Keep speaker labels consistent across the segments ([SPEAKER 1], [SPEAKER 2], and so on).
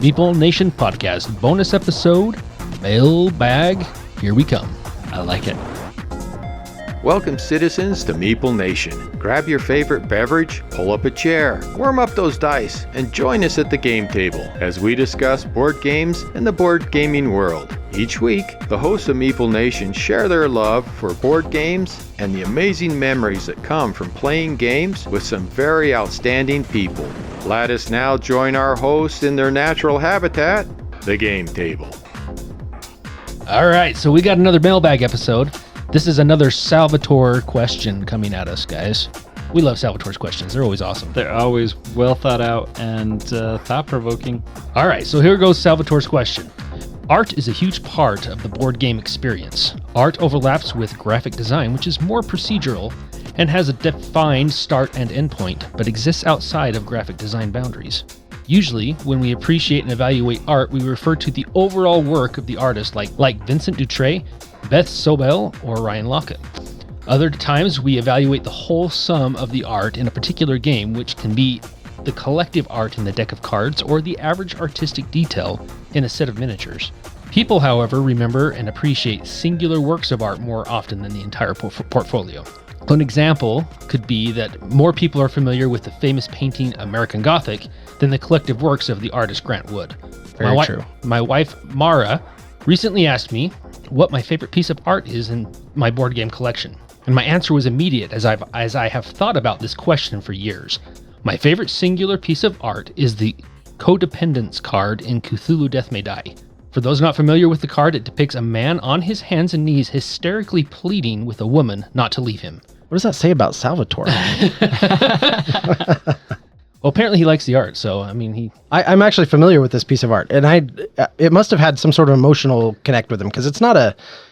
[SPEAKER 1] Meeple Nation Podcast bonus episode, Mailbag. Here we come. I like it.
[SPEAKER 2] Welcome, citizens, to Meeple Nation. Grab your favorite beverage, pull up a chair, warm up those dice, and join us at the game table as we discuss board games and the board gaming world. Each week, the hosts of Meeple Nation share their love for board games and the amazing memories that come from playing games with some very outstanding people. Let us now join our hosts in their natural habitat, the game table.
[SPEAKER 1] All right, so we got another mailbag episode. This is another Salvatore question coming at us, guys. We love Salvatore's questions. They're always awesome.
[SPEAKER 3] They're always well thought out and thought-provoking.
[SPEAKER 1] All right, so here goes Salvatore's question. Art is a huge part of the board game experience. Art overlaps with graphic design, which is more procedural and has a defined start and end point, but exists outside of graphic design boundaries. Usually, when we appreciate and evaluate art, we refer to the overall work of the artist, like Vincent Dutrait, Beth Sobel, or Ryan Lockett. Other times, we evaluate the whole sum of the art in a particular game, which can be the collective art in the deck of cards or the average artistic detail in a set of miniatures. People, however, remember and appreciate singular works of art more often than the entire portfolio. An example could be that more people are familiar with the famous painting American Gothic than the collective works of the artist Grant Wood.
[SPEAKER 4] Very true.
[SPEAKER 1] My wife, Mara, recently asked me what my favorite piece of art is in my board game collection. And my answer was immediate, as I have thought about this question for years. My favorite singular piece of art is the Codependence card in Cthulhu Death May Die. For those not familiar with the card, it depicts a man on his hands and knees hysterically pleading with a woman not to leave him.
[SPEAKER 4] What does that say about Salvatore?
[SPEAKER 1] Well, apparently he likes the art, so I mean
[SPEAKER 4] I'm actually familiar with this piece of art, and it must have had some sort of emotional connect with him, because it's not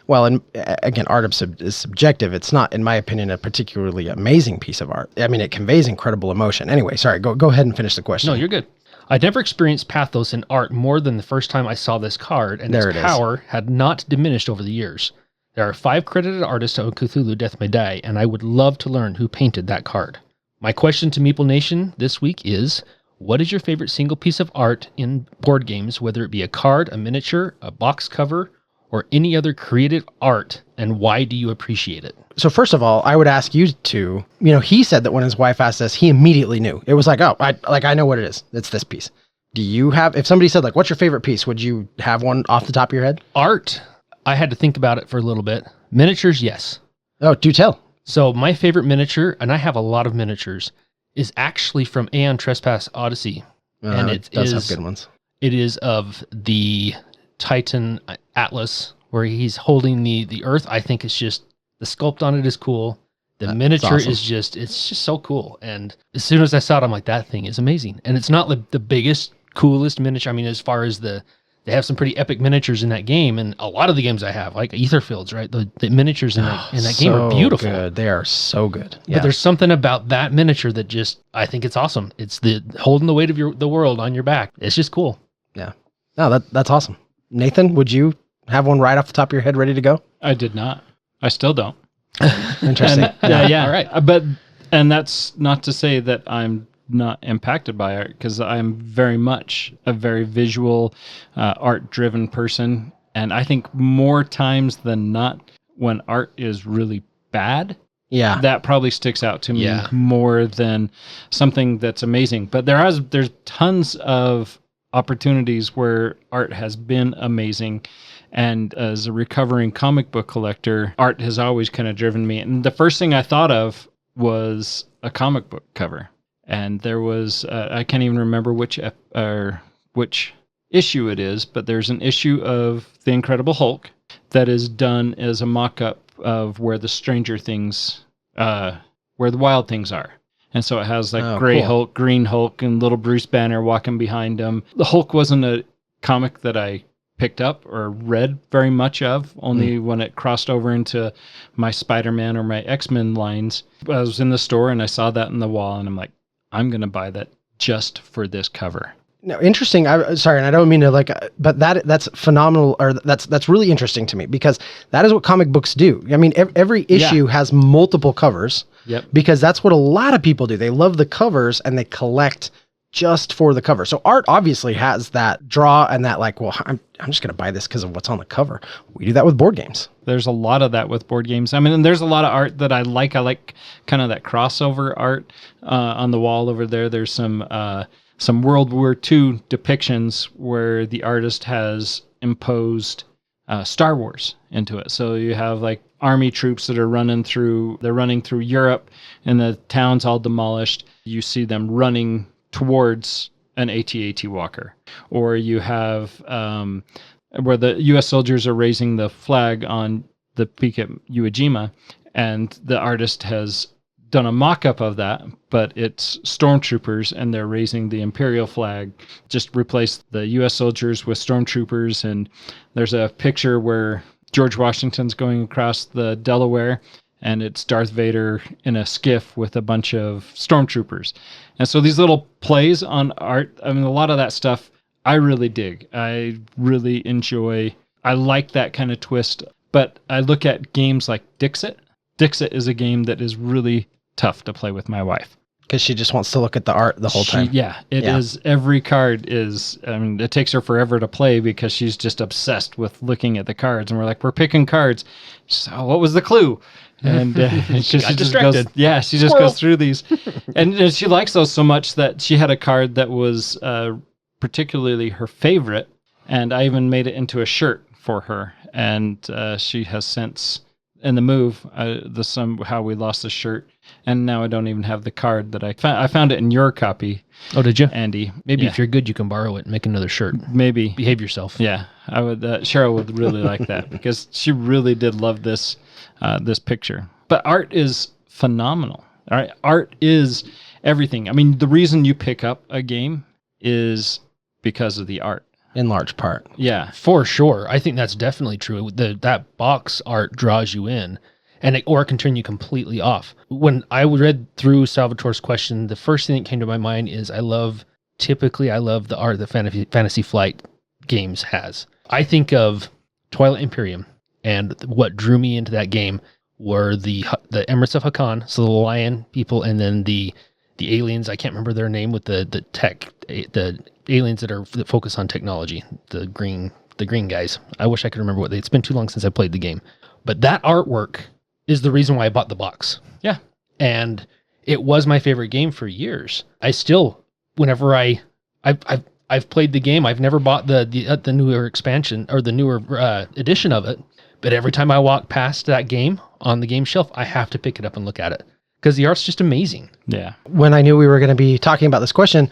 [SPEAKER 4] again, art is subjective. It's not, in my opinion, a particularly amazing piece of art. I mean, it conveys incredible emotion. Anyway, sorry, go ahead and finish the question.
[SPEAKER 1] No, you're good. I'd never experienced pathos in art more than the first time I saw this card, and its power had not diminished over the years. There are 5 credited artists of Cthulhu Death May Die, and I would love to learn who painted that card. My question to Meeple Nation this week is, what is your favorite single piece of art in board games, whether it be a card, a miniature, a box cover, or any other creative art, and why do you appreciate it?
[SPEAKER 4] So first of all, I would ask you to, he said that when his wife asked this, he immediately knew. It was like, oh, I know what it is. It's this piece. Do you have, if somebody said, like, what's your favorite piece, would you have one off the top of your head?
[SPEAKER 1] Art, I had to think about it for a little bit. Miniatures, yes.
[SPEAKER 4] Oh, do tell.
[SPEAKER 1] So my favorite miniature, and I have a lot of miniatures, is actually from Aeon Trespass Odyssey. And it does have good ones. It is of the Titan Atlas, where he's holding the Earth. I think it's just, the sculpt on it is cool. The miniature is just, it's just so cool. And as soon as I saw it, I'm like, that thing is amazing. And it's not the biggest, coolest miniature. I mean, as far as they have some pretty epic miniatures in that game, and a lot of the games I have, like Aetherfields, right? The miniatures in that game are beautiful.
[SPEAKER 4] Good. They are so good.
[SPEAKER 1] But there's something about that miniature that just, I think it's awesome. It's the holding the weight of the world on your back. It's just cool.
[SPEAKER 4] Yeah. No, that's awesome. Nathan, would you have one right off the top of your head ready to go?
[SPEAKER 3] I did not. I still don't.
[SPEAKER 4] Interesting.
[SPEAKER 3] Yeah.
[SPEAKER 1] All right.
[SPEAKER 3] And that's not to say that I'm not impacted by art, because I'm very much a very visual, art-driven person. And I think more times than not, when art is really bad, that probably sticks out to me more than something that's amazing. But there's tons of opportunities where art has been amazing. And as a recovering comic book collector, art has always kind of driven me. And the first thing I thought of was a comic book cover. And there was, I can't even remember which issue it is, but there's an issue of The Incredible Hulk that is done as a mock-up of where the Stranger Things, where the Wild Things are. And so it has like Gray Hulk, Green Hulk, and little Bruce Banner walking behind him. The Hulk wasn't a comic that I picked up or read very much of, only when it crossed over into my Spider-Man or my X-Men lines. I was in the store and I saw that in the wall, and I'm like, I'm going to buy that just for this cover.
[SPEAKER 4] No, interesting. Sorry, and I don't mean to but that's phenomenal, or that's really interesting to me, because that is what comic books do. I mean, every issue has multiple covers, because that's what a lot of people do. They love the covers and they collect just for the cover. So art obviously has that draw and that like, well, I'm just going to buy this because of what's on the cover. We do that with board games.
[SPEAKER 3] There's a lot of that with board games. I mean, and there's a lot of art that I like. I like kind of that crossover art on the wall over there. There's some World War II depictions where the artist has imposed Star Wars into it. So you have like army troops that are running through Europe, and the town's all demolished. You see them running towards an AT-AT walker. Or you have where the U.S. soldiers are raising the flag on the peak at Iwo Jima, and the artist has done a mock-up of that, but it's stormtroopers, and they're raising the Imperial flag. Just replace the U.S. soldiers with stormtroopers, and there's a picture where George Washington's going across the Delaware, and it's Darth Vader in a skiff with a bunch of stormtroopers. And so these little plays on art, I mean, a lot of that stuff I really dig. I really enjoy. I like that kind of twist. But I look at games like Dixit. Dixit is a game that is really tough to play with my wife.
[SPEAKER 4] Because she just wants to look at the art the whole time.
[SPEAKER 3] Yeah, it is. Every card is, I mean, it takes her forever to play because she's just obsessed with looking at the cards. And we're picking cards. She's, oh, what was the clue? And
[SPEAKER 1] she got distracted.
[SPEAKER 3] She just goes through these. And she likes those so much that she had a card that was particularly her favorite. And I even made it into a shirt for her. And she has since, in the move, how we lost the shirt. And now I don't even have the card that I found it in your copy.
[SPEAKER 1] Oh, did you?
[SPEAKER 3] Andy.
[SPEAKER 1] Maybe if you're good, you can borrow it and make another shirt.
[SPEAKER 3] Maybe.
[SPEAKER 1] Behave yourself.
[SPEAKER 3] Yeah, I would. Cheryl would really like that because she really did love this picture. But art is phenomenal. All right, art is everything. I mean, the reason you pick up a game is because of the art.
[SPEAKER 4] In large part.
[SPEAKER 3] Yeah.
[SPEAKER 1] For sure. I think that's definitely true. That box art draws you in, or it can turn you completely off. When I read through Salvatore's question, the first thing that came to my mind is I love the art that Fantasy Flight games has. I think of Twilight Imperium, and what drew me into that game were the Emirates of Hakan, so the lion people, and then the aliens. I can't remember their name with the tech, the aliens that focus on technology, the green guys. I wish I could remember it's been too long since I played the game. But that artwork is the reason why I bought the box.
[SPEAKER 3] Yeah.
[SPEAKER 1] And it was my favorite game for years. I still, whenever I've played the game, I've never bought the newer expansion or the newer edition of it. But every time I walk past that game on the game shelf, I have to pick it up and look at it. Because the art's just amazing.
[SPEAKER 3] Yeah.
[SPEAKER 4] When I knew we were going to be talking about this question,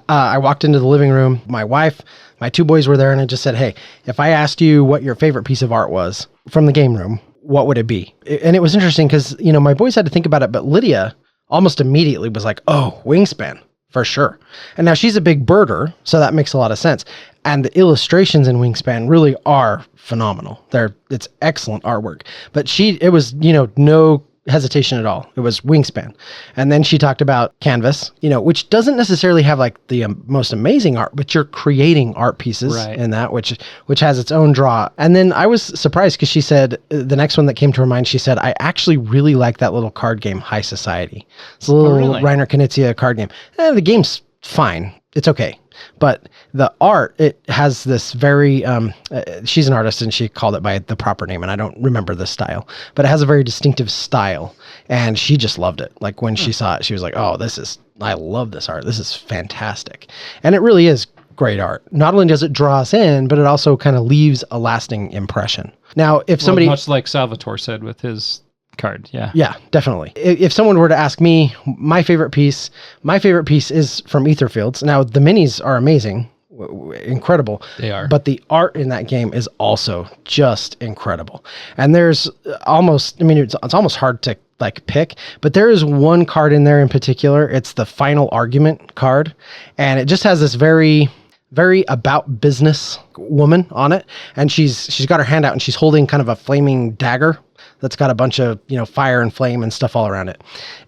[SPEAKER 4] I walked into the living room. My wife, my two boys were there, and I just said, hey, if I asked you what your favorite piece of art was from the game room, what would it be? And it was interesting because, my boys had to think about it, but Lydia almost immediately was like, oh, Wingspan, for sure. And now she's a big birder, so that makes a lot of sense. And the illustrations in Wingspan really are phenomenal. It's excellent artwork. But it was, no hesitation at all. It was Wingspan. And then she talked about Canvas, which doesn't necessarily have like the most amazing art, but you're creating art pieces in that, which has its own draw. And then I was surprised because she said, the next one that came to her mind, she said, I actually really like that little card game, High Society. It's a little Reiner Knizia card game. The game's fine. It's okay. But the art, it has this very, she's an artist and she called it by the proper name, and I don't remember the style, but it has a very distinctive style, and she just loved it. Like when she saw it, she was like, oh, I love this art. This is fantastic. And it really is great art. Not only does it draw us in, but it also kind of leaves a lasting impression. Now, if somebody...
[SPEAKER 3] much like Salvatore said with his card, yeah.
[SPEAKER 4] Yeah, definitely. If someone were to ask me my favorite piece is from Etherfields. Now, the minis are amazing, incredible.
[SPEAKER 1] They are.
[SPEAKER 4] But the art in that game is also just incredible. And there's almost, it's almost hard to pick, but there is one card in there in particular. It's the Final Argument card, and it just has this very about business woman on it, and she's got her hand out and she's holding kind of a flaming dagger that's got a bunch of fire and flame and stuff all around it,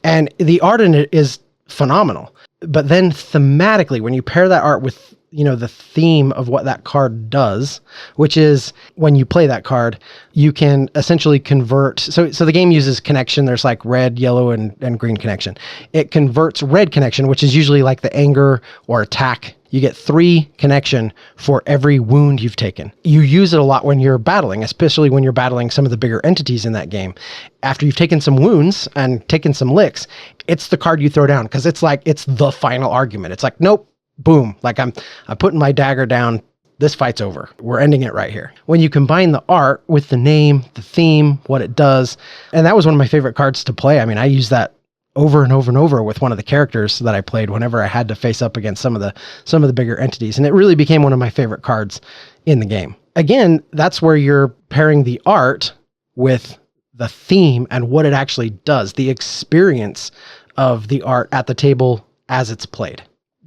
[SPEAKER 4] and the art in it is phenomenal. But then thematically, when you pair that art with the theme of what that card does, which is when you play that card, you can essentially convert. So the game uses connection. There's like red, yellow, and green connection. It converts red connection, which is usually like the anger or attack. You get 3 connection for every wound you've taken. You use it a lot when you're battling, especially when you're battling some of the bigger entities in that game. After you've taken some wounds and taken some licks, it's the card you throw down because it's the final argument. It's like, nope, boom. Like I'm putting my dagger down. This fight's over. We're ending it right here. When you combine the art with the name, the theme, what it does, and that was one of my favorite cards to play. I mean, I use that over and over and over with one of the characters that I played whenever I had to face up against some of the bigger entities. And it really became one of my favorite cards in the game. Again, that's where you're pairing the art with the theme and what it actually does, the experience of the art at the table as it's played.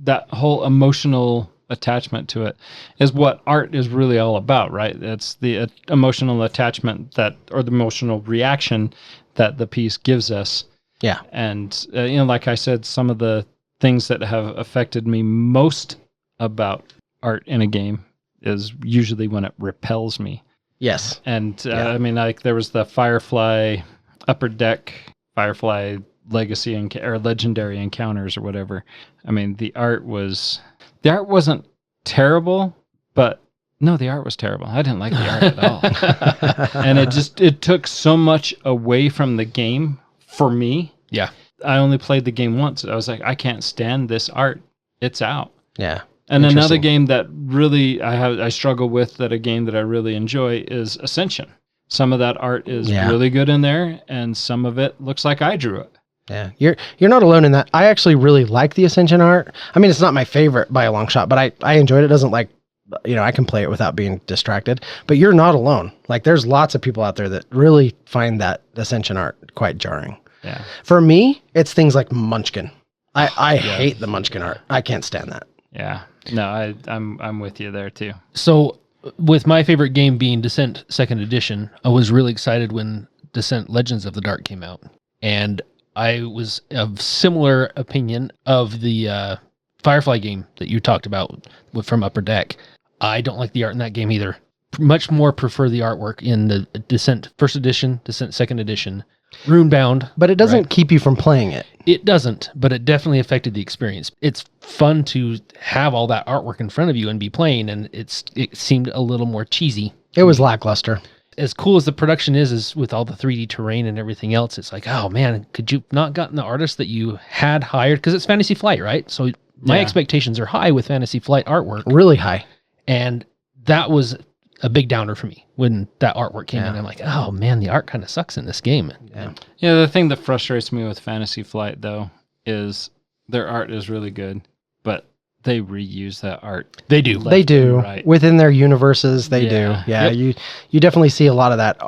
[SPEAKER 3] That whole emotional attachment to it is what art is really all about, right? It's the emotional attachment or the emotional reaction that the piece gives us.
[SPEAKER 4] Yeah.
[SPEAKER 3] And, like I said, some of the things that have affected me most about art in a game is usually when it repels me.
[SPEAKER 4] Yes.
[SPEAKER 3] And, I mean, like there was the Firefly Upper Deck, Firefly Legacy or Legendary Encounters or whatever. I mean, the art wasn't terrible, but no, the art was terrible. I didn't like the art at all. And it took so much away from the game for me.
[SPEAKER 1] Yeah.
[SPEAKER 3] I only played the game once. I was like, I can't stand this art. It's out.
[SPEAKER 4] Yeah.
[SPEAKER 3] And another game that really I struggle with, that a game that I really enjoy, is Ascension. Some of that art is really good in there, and some of it looks like I drew it.
[SPEAKER 4] Yeah, you're not alone in that. I actually really like the Ascension art. I mean, it's not my favorite by a long shot, but I enjoyed it. It doesn't like, I can play it without being distracted. But you're not alone. Like, there's lots of people out there that really find that Ascension art quite jarring.
[SPEAKER 3] Yeah.
[SPEAKER 4] For me, it's things like Munchkin. I hate the Munchkin art. I can't stand that.
[SPEAKER 3] Yeah. No, I'm with you there too.
[SPEAKER 1] So, with my favorite game being Descent 2nd Edition, I was really excited when Descent Legends of the Dark came out. And I was of similar opinion of the Firefly game that you talked about from Upper Deck. I don't like the art in that game either. Much more prefer the artwork in the Descent 1st Edition, Descent 2nd Edition, Runebound.
[SPEAKER 4] But it doesn't keep you from playing it.
[SPEAKER 1] It doesn't, but it definitely affected the experience. It's fun to have all that artwork in front of you and be playing, and it seemed a little more cheesy.
[SPEAKER 4] It was lackluster.
[SPEAKER 1] As cool as the production is with all the 3D terrain and everything else, it's like, oh man, could you not gotten the artist that you had hired? Because it's Fantasy Flight, right? So my expectations are high with Fantasy Flight artwork.
[SPEAKER 4] Really high.
[SPEAKER 1] And that was a big downer for me when that artwork came in. I'm like, oh man, the art kind of sucks in this game.
[SPEAKER 3] Yeah, the thing that frustrates me with Fantasy Flight, though, is their art is really good, but they reuse that art.
[SPEAKER 1] They do.
[SPEAKER 4] They do.
[SPEAKER 3] Right.
[SPEAKER 4] Within their universes, they do. Yeah,
[SPEAKER 1] Yep.
[SPEAKER 4] you definitely see a lot of that,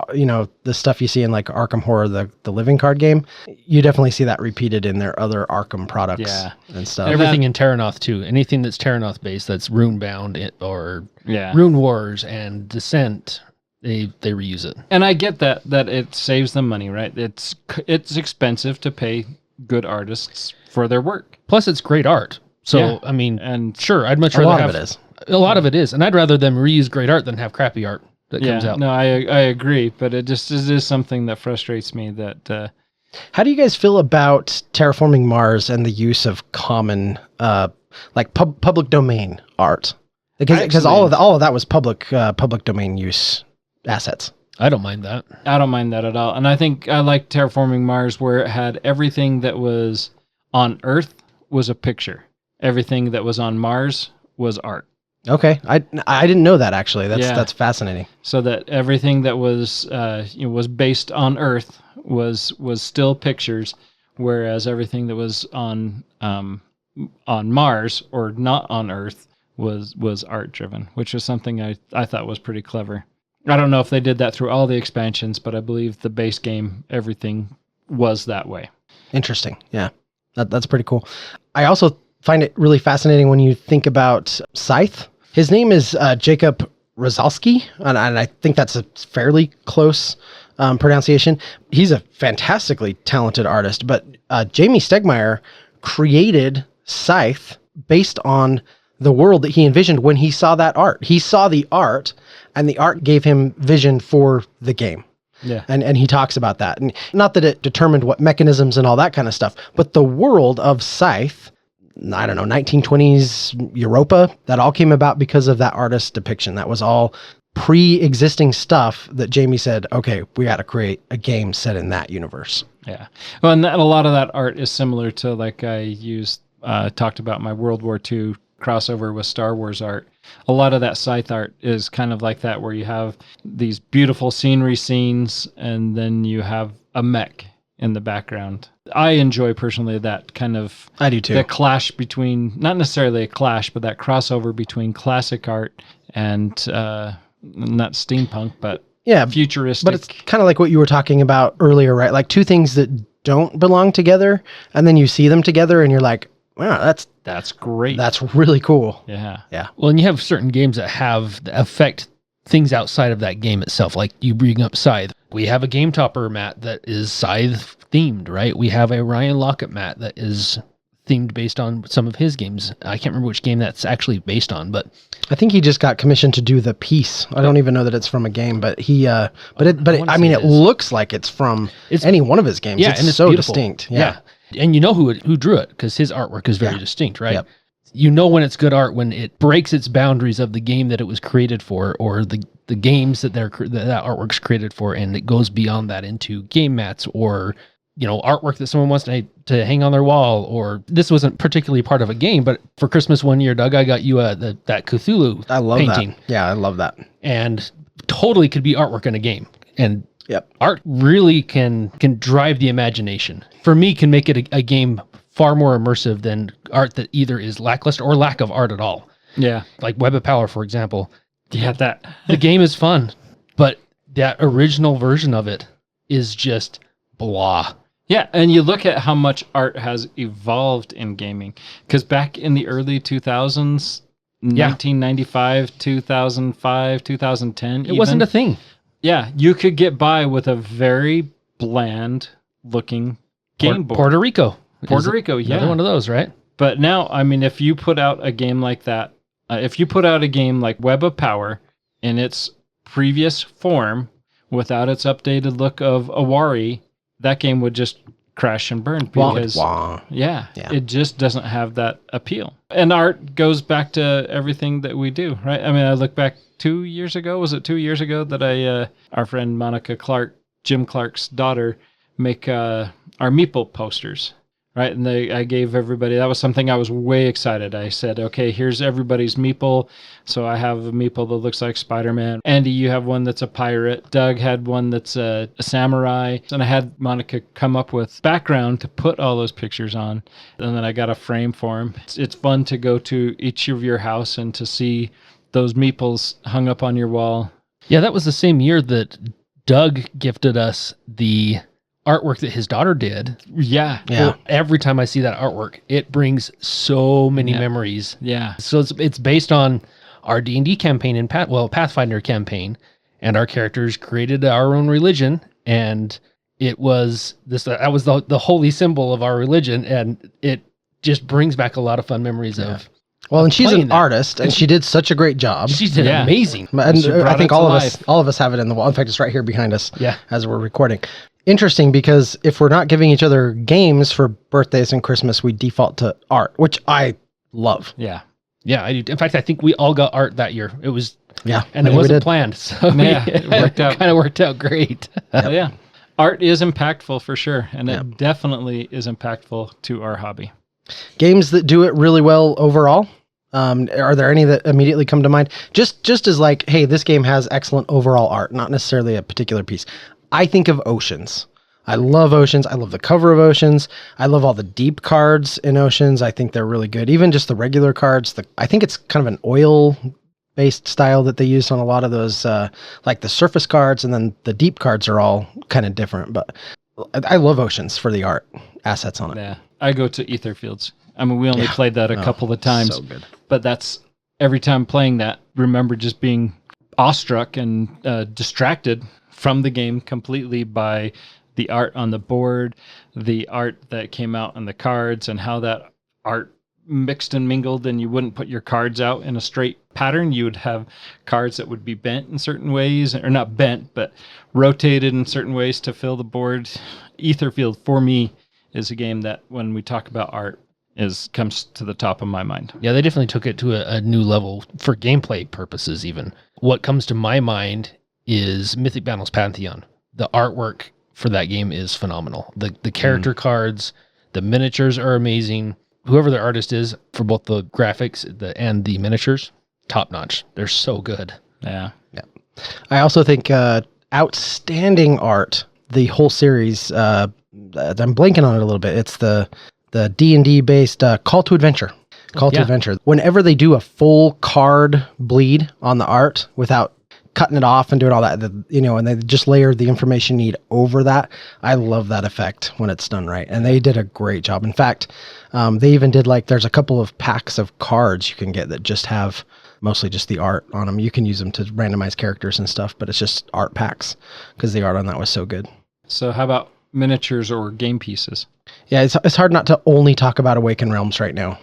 [SPEAKER 4] the stuff you see in like Arkham Horror, the living card game. You definitely see that repeated in their other Arkham products and stuff.
[SPEAKER 1] Everything in Terranoth, too. Anything that's Terranoth based, that's Runebound or Rune Wars and Descent, they reuse it.
[SPEAKER 3] And I get that it saves them money, right? It's expensive to pay good artists for their work.
[SPEAKER 1] Plus, it's great art. So, I mean, sure, I'd much rather
[SPEAKER 4] a lot
[SPEAKER 1] have...
[SPEAKER 4] of it is.
[SPEAKER 1] A lot of it is. And I'd rather them reuse great art than have crappy art that comes out.
[SPEAKER 3] No, I agree, but it is something that frustrates me that...
[SPEAKER 4] How do you guys feel about terraforming Mars and the use of common, public domain art? Because all of that was public domain use assets.
[SPEAKER 1] I don't mind that.
[SPEAKER 3] I don't mind that at all. And I think I like Terraforming Mars where it had everything that was on Earth was a picture. Everything that was on Mars was art.
[SPEAKER 4] Okay, I didn't know that actually. That's fascinating.
[SPEAKER 3] So that everything that was was based on Earth was still pictures, whereas everything that was on Mars or not on Earth was art driven, which was something I thought was pretty clever. I don't know if they did that through all the expansions, but I believe the base game, everything was that way.
[SPEAKER 4] Interesting. Yeah, that's pretty cool. I also find it really fascinating when you think about Scythe. His name is Jacob Rozalski, and I think that's a fairly close pronunciation. He's a fantastically talented artist, but Jamie Stegmaier created Scythe based on the world that he envisioned when he saw that art. He saw the art, and the art gave him vision for the game.
[SPEAKER 3] Yeah.
[SPEAKER 4] And he talks about that. And not that it determined what mechanisms and all that kind of stuff, but the world of Scythe, I don't know, 1920s Europa, that all came about because of that artist's depiction. That was all pre-existing stuff that Jamie said, okay, we got to create a game set in that universe.
[SPEAKER 3] Yeah. Well, and a lot of that art is similar to, like I talked about my World War II crossover with Star Wars art. A lot of that Scythe art is kind of like that, where you have these beautiful scenery scenes and then you have a mech in the background. I enjoy personally that kind of...
[SPEAKER 4] I do too.
[SPEAKER 3] The clash between, not necessarily a clash, but that crossover between classic art and not steampunk, but futuristic.
[SPEAKER 4] But it's kind of like what you were talking about earlier, right? Like two things that don't belong together, and then you see them together and you're like, wow,
[SPEAKER 3] that's great.
[SPEAKER 4] That's really cool.
[SPEAKER 3] Yeah.
[SPEAKER 4] Yeah.
[SPEAKER 1] Well, and you have certain games that affect things outside of that game itself. Like you bring up Scythe. We have a Game Topper mat that is Scythe themed, right? We have a Ryan Lockett mat that is themed based on some of his games. I can't remember which game that's actually based on, but
[SPEAKER 4] I think he just got commissioned to do the piece. I don't even know that it's from a game, but it looks like it's from any one of his games.
[SPEAKER 1] Yeah,
[SPEAKER 4] it's
[SPEAKER 1] and it's
[SPEAKER 4] so
[SPEAKER 1] beautiful.
[SPEAKER 4] distinct.
[SPEAKER 1] Yeah. And you know who drew it, because his artwork is very distinct, right?
[SPEAKER 4] Yep.
[SPEAKER 1] You know when it's good art when it breaks its boundaries of the game that it was created for, or the games that that artwork's created for, and it goes beyond that into game mats or artwork that someone wants to hang on their wall. Or this wasn't particularly part of a game, but for Christmas one year, Doug, I got you that Cthulhu painting.
[SPEAKER 4] That. Yeah, I love that.
[SPEAKER 1] And totally could be artwork in a game. And
[SPEAKER 4] yep.
[SPEAKER 1] Art really can drive the imagination. For me, can make it a game far more immersive than art that either is lackluster or lack of art at all.
[SPEAKER 3] Yeah.
[SPEAKER 1] Like Web of Power, for example.
[SPEAKER 3] Yeah, that.
[SPEAKER 1] The game is fun, but that original version of it is just blah.
[SPEAKER 3] Yeah, and you look at how much art has evolved in gaming. Because back in the early 2000s, 1995, 2005, 2010,
[SPEAKER 1] it wasn't a thing.
[SPEAKER 3] Yeah, you could get by with a very bland looking game board.
[SPEAKER 1] Puerto Rico,
[SPEAKER 3] yeah.
[SPEAKER 1] Another one of those, right?
[SPEAKER 3] But now, I mean, if you put out a game like that, if you put out a game like Web of Power in its previous form, without its updated look of Awari, that game would just crash and burn because it just doesn't have that appeal. And art goes back to everything that we do, right? I mean, I look back 2 years ago. Was it 2 years ago that our friend Monica Clark, Jim Clark's daughter, make our Meeple posters, right? And I gave everybody, that was something I was way excited. I said, okay, here's everybody's Meeple. So I have a Meeple that looks like Spider-Man. Andy, you have one that's a pirate. Doug had one that's a samurai. And I had Monica come up with background to put all those pictures on. And then I got a frame for him. It's fun to go to each of your house and to see those Meeples hung up on your wall.
[SPEAKER 1] Yeah, that was the same year that Doug gifted us the artwork that his daughter did.
[SPEAKER 3] Yeah.
[SPEAKER 1] Well, every time I see that artwork, it brings so many memories.
[SPEAKER 3] Yeah.
[SPEAKER 1] So it's based on our D&D campaign and Pathfinder campaign, and our characters created our own religion, and it was that was the holy symbol of our religion, and it just brings back a lot of fun memories of.
[SPEAKER 4] Well, and she's an artist, and she did such a great job.
[SPEAKER 1] She did amazing.
[SPEAKER 4] And I think all of us have it in the wall. In fact, it's right here behind us as we're recording. Interesting, because if we're not giving each other games for birthdays and Christmas, we default to art, which I love.
[SPEAKER 3] Yeah.
[SPEAKER 1] Yeah, I do. In fact, I think we all got art that year. It was and it
[SPEAKER 4] we
[SPEAKER 1] wasn't
[SPEAKER 4] did.
[SPEAKER 1] planned. So
[SPEAKER 3] it worked out.
[SPEAKER 1] Kind of worked out great.
[SPEAKER 3] Yeah. Art is impactful for sure, and it definitely is impactful to our hobby.
[SPEAKER 4] Games that do it really well overall. Are there any that immediately come to mind? Just as like, hey, this game has excellent overall art, not necessarily a particular piece. I think of Oceans. I love Oceans. I love the cover of Oceans. I love all the deep cards in Oceans. I think they're really good. Even just the regular cards. I think it's kind of an oil-based style that they use on a lot of those, like the surface cards, and then the deep cards are all kind of different. But I love Oceans for the art assets on it.
[SPEAKER 3] Yeah, I go to Etherfields. I mean, we only played that a couple of times,
[SPEAKER 4] so good.
[SPEAKER 3] But that's every time playing that, remember just being awestruck and distracted from the game completely by the art on the board, the art that came out on the cards, and how that art mixed and mingled, and you wouldn't put your cards out in a straight pattern. You would have cards that would be bent in certain ways, or not bent, but rotated in certain ways to fill the board. Etherfield, for me, is a game that when we talk about art, comes to the top of my mind.
[SPEAKER 1] Yeah, they definitely took it to a new level for gameplay purposes even. What comes to my mind is Mythic Battles Pantheon. The artwork for that game is phenomenal. The character cards, the miniatures are amazing. Whoever the artist is for both the graphics and the miniatures, top notch. They're so good.
[SPEAKER 3] Yeah.
[SPEAKER 4] I also think outstanding art, the whole series, I'm blanking on it a little bit. It's the D&D based Call to Adventure. Call to Adventure. Whenever they do a full card bleed on the art without cutting it off and doing all that, and they just layer the information you need over that. I love that effect when it's done right. And they did a great job. In fact, they even did there's a couple of packs of cards you can get that just have mostly just the art on them. You can use them to randomize characters and stuff, but it's just art packs because the art on that was so good. So
[SPEAKER 3] how about miniatures or game pieces?
[SPEAKER 4] Yeah, it's hard not to only talk about Awakened Realms right now.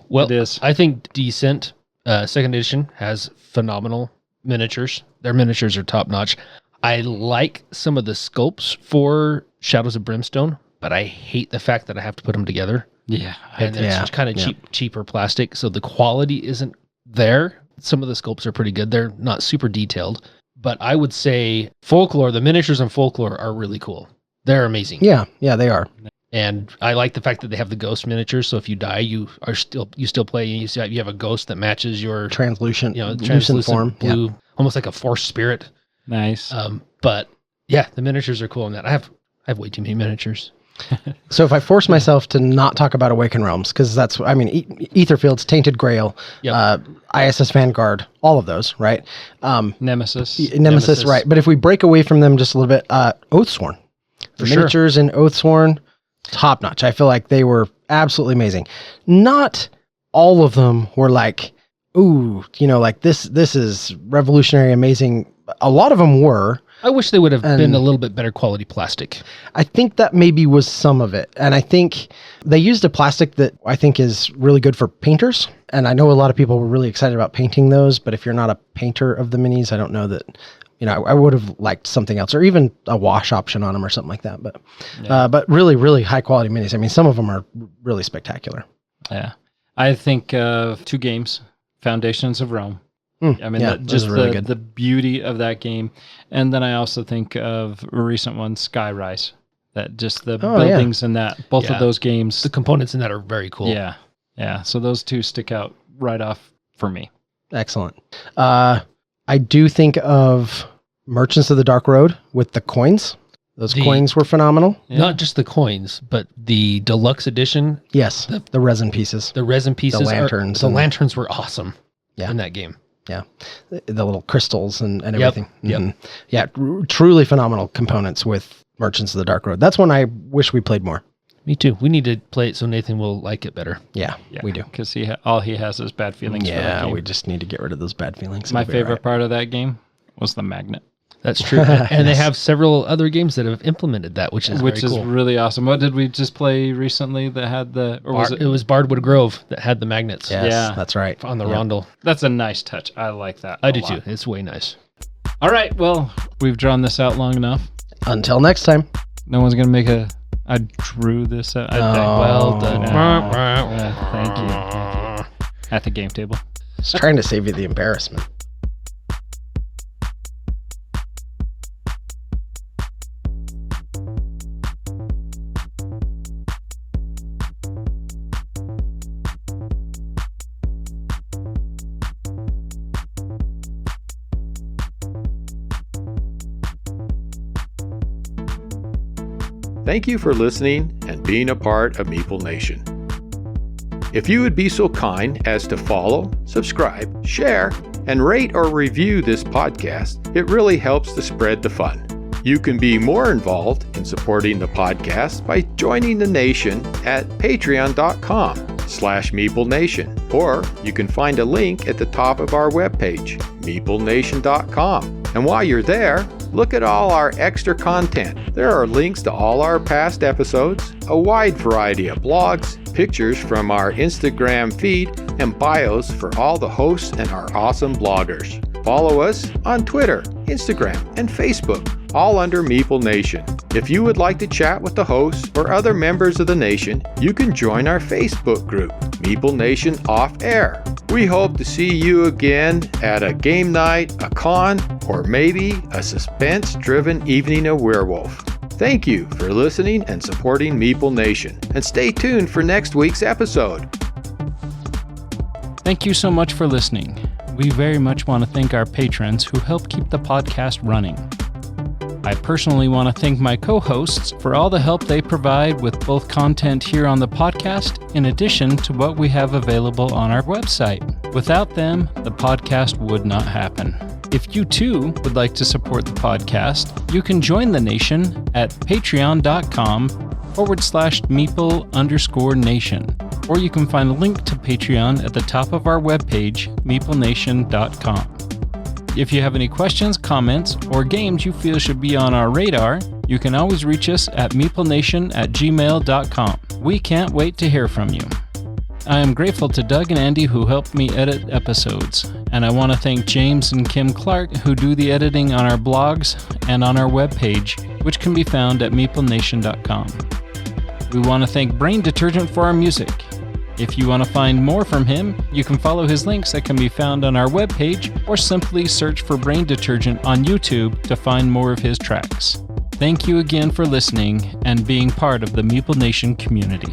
[SPEAKER 1] Well,
[SPEAKER 3] it is.
[SPEAKER 1] I think Descent, second edition, has phenomenal miniatures. Their miniatures are top notch. I like some of the sculpts for Shadows of Brimstone, but I hate the fact that I have to put them together.
[SPEAKER 3] Yeah.
[SPEAKER 1] And it's kind of cheaper plastic, so the quality isn't there. Some of the sculpts are pretty good. They're not super detailed, but I would say the miniatures in Folklore are really cool. They're amazing.
[SPEAKER 4] Yeah, they are.
[SPEAKER 1] And I like the fact that they have the ghost miniatures. So if you die, you still play. You have a ghost that matches your
[SPEAKER 4] translucent
[SPEAKER 1] form, blue,
[SPEAKER 4] yeah.
[SPEAKER 1] Almost like a force spirit.
[SPEAKER 3] Nice.
[SPEAKER 1] But yeah, the miniatures are cool in that. I have way too many miniatures.
[SPEAKER 4] So if I force myself to not talk about Awakened Realms, because that's, Etherfield's Tainted Grail, ISS Vanguard, all of those, right?
[SPEAKER 3] Nemesis,
[SPEAKER 4] right? But if we break away from them just a little bit, Oathsworn, the miniatures in Oathsworn. Top notch. I feel like they were absolutely amazing. Not all of them were this is revolutionary, amazing. A lot of them were.
[SPEAKER 1] I wish they would have been a little bit better quality plastic.
[SPEAKER 4] I think that maybe was some of it. And I think they used a plastic that I think is really good for painters. And I know a lot of people were really excited about painting those, but if you're not a painter of the minis, I don't know that, I would have liked something else or even a wash option on them or something like that. But really, really high quality minis. Some of them are really spectacular.
[SPEAKER 3] Yeah. I think of two games, Foundations of Rome. Just really good. The beauty of that game. And then I also think of a recent one, Skyrise. That just the buildings in that, both of those games.
[SPEAKER 1] The components in that are very cool.
[SPEAKER 3] Yeah. Yeah. So those two stick out right off for me.
[SPEAKER 4] Excellent. I do think of Merchants of the Dark Road with the coins. Those coins were phenomenal.
[SPEAKER 1] Yeah. Not just the coins, but the deluxe edition.
[SPEAKER 4] Yes, the resin pieces.
[SPEAKER 1] The resin pieces.
[SPEAKER 4] The lanterns.
[SPEAKER 1] The lanterns were awesome
[SPEAKER 4] in
[SPEAKER 1] that game.
[SPEAKER 4] Yeah. The little crystals and everything.
[SPEAKER 1] Yep.
[SPEAKER 4] Mm-hmm. Yeah, truly phenomenal components with Merchants of the Dark Road. That's one I wish we played more.
[SPEAKER 1] Me too. We need to play it so Nathan will like it better.
[SPEAKER 4] Yeah, we do.
[SPEAKER 3] Because all he has is bad feelings for that game.
[SPEAKER 4] We just need to get rid of those bad feelings.
[SPEAKER 3] My favorite part of that game was the magnet.
[SPEAKER 1] That's true. And they have several other games that have implemented that, which is cool.
[SPEAKER 3] Really awesome. What did we just play recently that had
[SPEAKER 1] it was Bardwood Grove that had the magnets.
[SPEAKER 4] Yes, yeah, that's right.
[SPEAKER 1] On the rondel.
[SPEAKER 3] That's a nice touch. I like that.
[SPEAKER 1] I do too. It's way nice.
[SPEAKER 3] All right. Well, we've drawn this out long enough.
[SPEAKER 4] Until next time.
[SPEAKER 3] No one's going to make I drew this out.
[SPEAKER 1] Well done.
[SPEAKER 3] Thank you. At the game table.
[SPEAKER 4] Just trying to save you the embarrassment.
[SPEAKER 2] Thank you for listening and being a part of Meeple Nation. If you would be so kind as to follow, subscribe, share, and rate or review this podcast, it really helps to spread the fun. You can be more involved in supporting the podcast by joining the nation at patreon.com/MeepleNation, or you can find a link at the top of our webpage, meeplenation.com. And while you're there, Look at all our extra content. There are links to all our past episodes, a wide variety of blogs, pictures from our Instagram feed, and bios for all the hosts and our awesome bloggers. Follow us on Twitter, Instagram, and Facebook, all under Meeple Nation. If you would like to chat with the hosts or other members of the nation, you can join our Facebook group, Meeple Nation Off Air. We hope to see you again at a game night, a con, or maybe a suspense-driven evening of Werewolf. Thank you for listening and supporting Meeple Nation, and stay tuned for next week's episode.
[SPEAKER 3] Thank you so much for listening. We very much want to thank our patrons who help keep the podcast running. I personally want to thank my co-hosts for all the help they provide with both content here on the podcast, in addition to what we have available on our website. Without them, the podcast would not happen. If you too would like to support the podcast, you can join the nation at patreon.com/Meeple_nation. Or you can find a link to Patreon at the top of our webpage, meeplenation.com. If you have any questions, comments, or games you feel should be on our radar, you can always reach us at meeplenation@gmail.com. We can't wait to hear from you. I am grateful to Doug and Andy who helped me edit episodes, and I want to thank James and Kim Clark who do the editing on our blogs and on our webpage, which can be found at meeplenation.com. We want to thank Brain Detergent for our music. If you want to find more from him, you can follow his links that can be found on our webpage, or simply search for Brain Detergent on YouTube to find more of his tracks. Thank you again for listening and being part of the Meeple Nation community.